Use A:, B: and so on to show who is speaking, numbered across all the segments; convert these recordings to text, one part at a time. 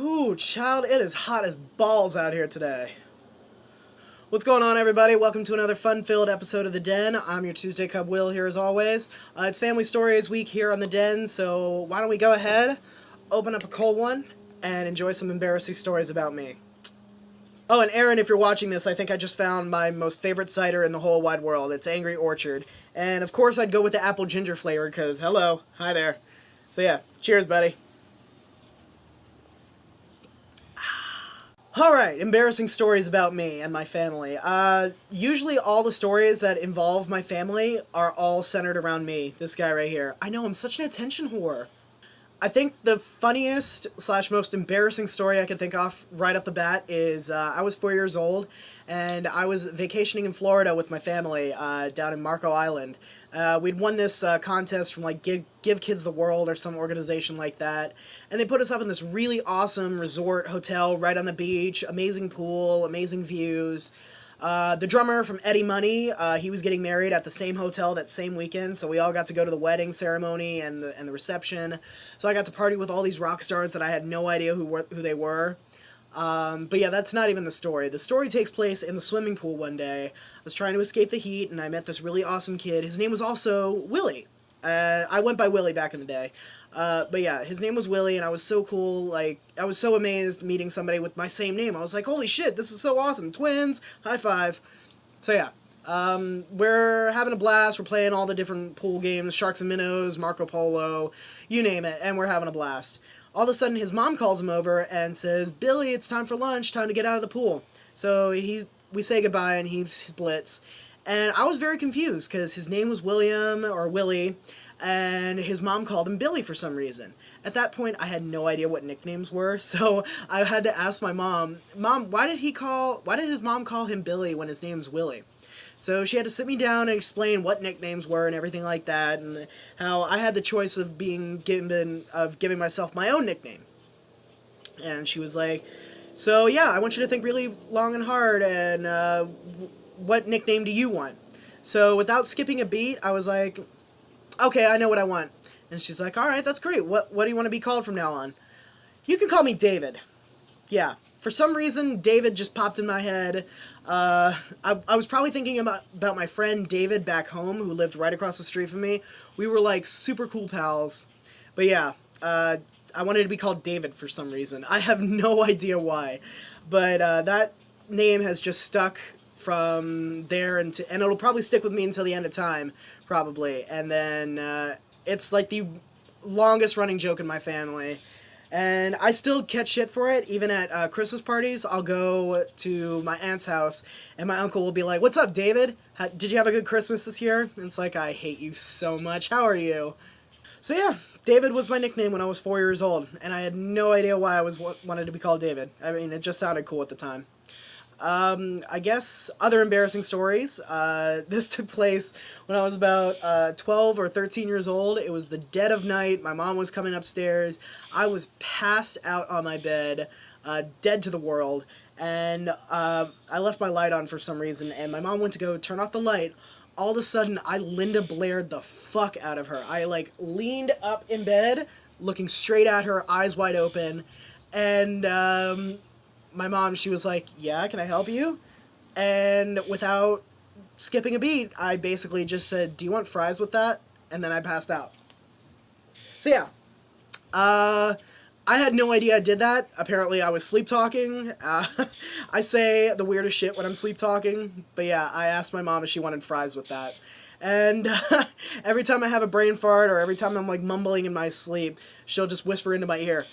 A: Ooh, child, it is hot as balls out here today. What's going on, everybody? Welcome to another fun-filled episode of The Den. I'm your Tuesday Cub Will here as always. It's Family Stories week here on The Den, so why don't we go ahead, open up a cold one, and enjoy some embarrassing stories about me. Oh, and Aaron, if you're watching this, I think I just found my most favorite cider in the whole wide world. It's Angry Orchard. And of course I'd go with the apple ginger flavor, because hello, hi there. So yeah, cheers, buddy. Alright, embarrassing stories about me and my family. Usually all the stories that involve my family are all centered around me. This guy right here. I know, I'm such an attention whore. I think the funniest / most embarrassing story I can think of right off the bat is I was 4 years old and I was vacationing in Florida with my family down in Marco Island. We'd won this contest from like Give Kids the World or some organization like that, and they put us up in this really awesome resort hotel right on the beach, amazing pool, amazing views. The drummer from Eddie Money, he was getting married at the same hotel that same weekend, so we all got to go to the wedding ceremony and the reception. So I got to party with all these rock stars that I had no idea who they were. But yeah, that's not even the story. The story takes place in the swimming pool one day. I was trying to escape the heat, and I met this really awesome kid. His name was also Willie. I went by Willie back in the day. But yeah, his name was Willie, and I was so cool, like, I was so amazed meeting somebody with my same name. I was like, holy shit, this is so awesome, twins, high five. So yeah, we're having a blast, we're playing all the different pool games, Sharks and Minnows, Marco Polo, you name it, and we're having a blast. All of a sudden, his mom calls him over and says, Billy, it's time for lunch, time to get out of the pool. So we say goodbye, and he splits. And I was very confused, because his name was William, or Willie, and his mom called him Billy for some reason. At that point, I had no idea what nicknames were, so I had to ask my mom, why did his mom call him Billy when his name's Willie? So she had to sit me down and explain what nicknames were and everything like that, and how I had the choice of giving myself my own nickname. And she was like, so yeah, I want you to think really long and hard, and what nickname do you want? So without skipping a beat, I was like, okay, I know what I want. And she's like, alright, that's great. What do you want to be called from now on? You can call me David. Yeah. For some reason, David just popped in my head. I was probably thinking about my friend David back home, who lived right across the street from me. We were like super cool pals. But yeah, I wanted to be called David for some reason. I have no idea why. But that name has just stuck from there, and it'll probably stick with me until the end of time, probably. And then it's like the longest running joke in my family, and I still catch shit for it. Even at Christmas parties, I'll go to my aunt's house, and my uncle will be like, "What's up, David? Did you have a good Christmas this year?" And it's like, I hate you so much. How are you? So yeah, David was my nickname when I was 4 years old, and I had no idea why I wanted to be called David. I mean, it just sounded cool at the time. I guess other embarrassing stories. This took place when I was about 12 or 13 years old. It was the dead of night. My mom was coming upstairs. I was passed out on my bed, dead to the world, and I left my light on for some reason, and my mom went to go turn off the light. All of a sudden, I Linda Blaired the fuck out of her. I, like, leaned up in bed, looking straight at her, eyes wide open, and my mom, she was like, yeah, can I help you? And without skipping a beat, I basically just said, do you want fries with that? And then I passed out. So yeah, I had no idea I did that. Apparently I was sleep talking. I say the weirdest shit when I'm sleep talking, but yeah, I asked my mom if she wanted fries with that. And every time I have a brain fart, or every time I'm like mumbling in my sleep, she'll just whisper into my ear,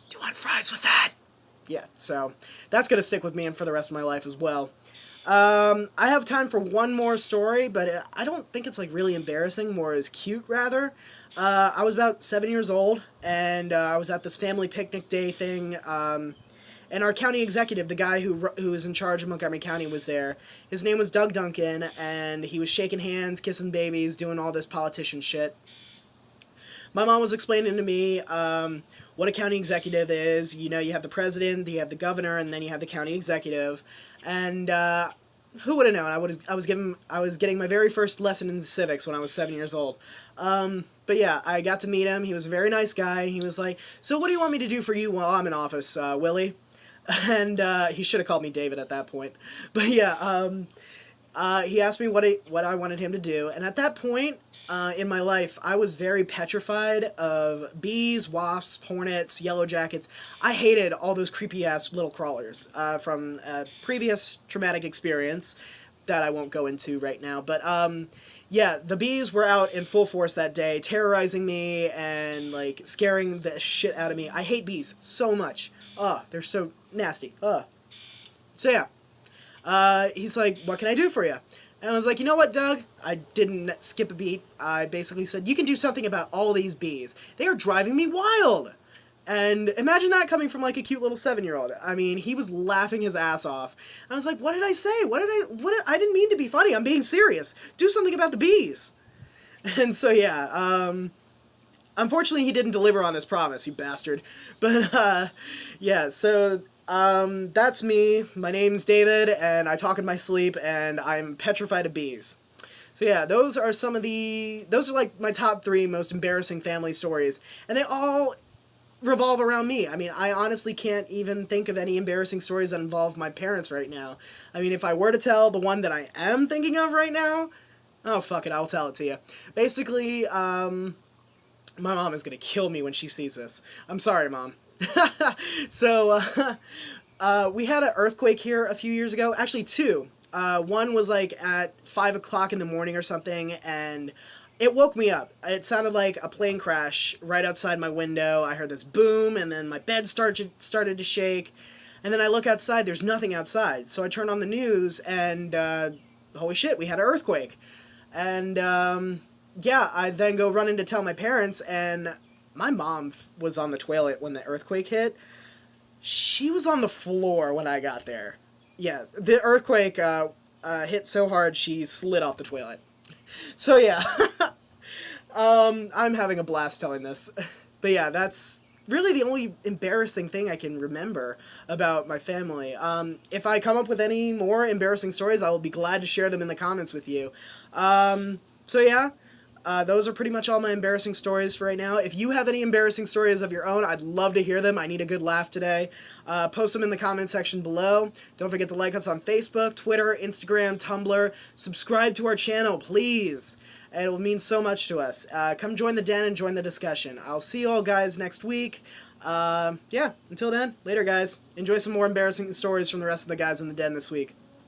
A: do you want fries with that? Yeah, so that's going to stick with me and for the rest of my life as well. I have time for one more story, but I don't think it's like really embarrassing, more as cute rather. I was about 7 years old, and I was at this family picnic day thing, and our county executive, the guy who is in charge of Montgomery County, was there. His name was Doug Duncan, and he was shaking hands, kissing babies, doing all this politician shit. My mom was explaining to me what a county executive is. You know, you have the president, you have the governor, and then you have the county executive. And who would have known? I was getting my very first lesson in civics when I was 7 years old. But yeah, I got to meet him. He was a very nice guy. He was like, "So what do you want me to do for you while I'm in office, Willie?" And he should have called me David at that point. But yeah, he asked me what I wanted him to do, and at that point in my life, I was very petrified of bees, wasps, hornets, yellow jackets. I hated all those creepy ass little crawlers from a previous traumatic experience that I won't go into right now. But yeah, the bees were out in full force that day, terrorizing me and like scaring the shit out of me. I hate bees so much. Ugh, they're so nasty. Ugh. So yeah, he's like, "What can I do for you?" And I was like, "You know what, Doug?" I didn't skip a beat. I basically said, "You can do something about all these bees. They are driving me wild." And imagine that coming from like a cute little 7-year-old. I mean, he was laughing his ass off. I was like, "What did I say? I didn't mean to be funny. I'm being serious. Do something about the bees." And so yeah, unfortunately he didn't deliver on his promise, you bastard. But yeah, so that's me. My name's David, and I talk in my sleep, and I'm petrified of bees. So yeah, those are like my top 3 most embarrassing family stories, and they all revolve around me. I mean, I honestly can't even think of any embarrassing stories that involve my parents right now. I mean, if I were to tell the one that I am thinking of right now, oh fuck it, I'll tell it to you. Basically, my mom is gonna kill me when she sees this. I'm sorry, Mom. So, we had an earthquake here a few years ago. Actually, 2. One was like at 5 o'clock in the morning or something, and it woke me up. It sounded like a plane crash right outside my window. I heard this boom, and then my bed started to shake. And then I look outside, there's nothing outside. So I turn on the news, and holy shit, we had an earthquake. And yeah, I then go running to tell my parents, and my mom was on the toilet when the earthquake hit. She was on the floor when I got there. Yeah, the earthquake hit so hard she slid off the toilet. So yeah, I'm having a blast telling this. But yeah, that's really the only embarrassing thing I can remember about my family. If I come up with any more embarrassing stories, I will be glad to share them in the comments with you. So yeah, those are pretty much all my embarrassing stories for right now. If you have any embarrassing stories of your own, I'd love to hear them. I need a good laugh today. Post them in the comment section below. Don't forget to like us on Facebook, Twitter, Instagram, Tumblr. Subscribe to our channel, please. It will mean so much to us. Come join the den and join the discussion. I'll see you all guys next week. Yeah, until then, later guys. Enjoy some more embarrassing stories from the rest of the guys in the den this week.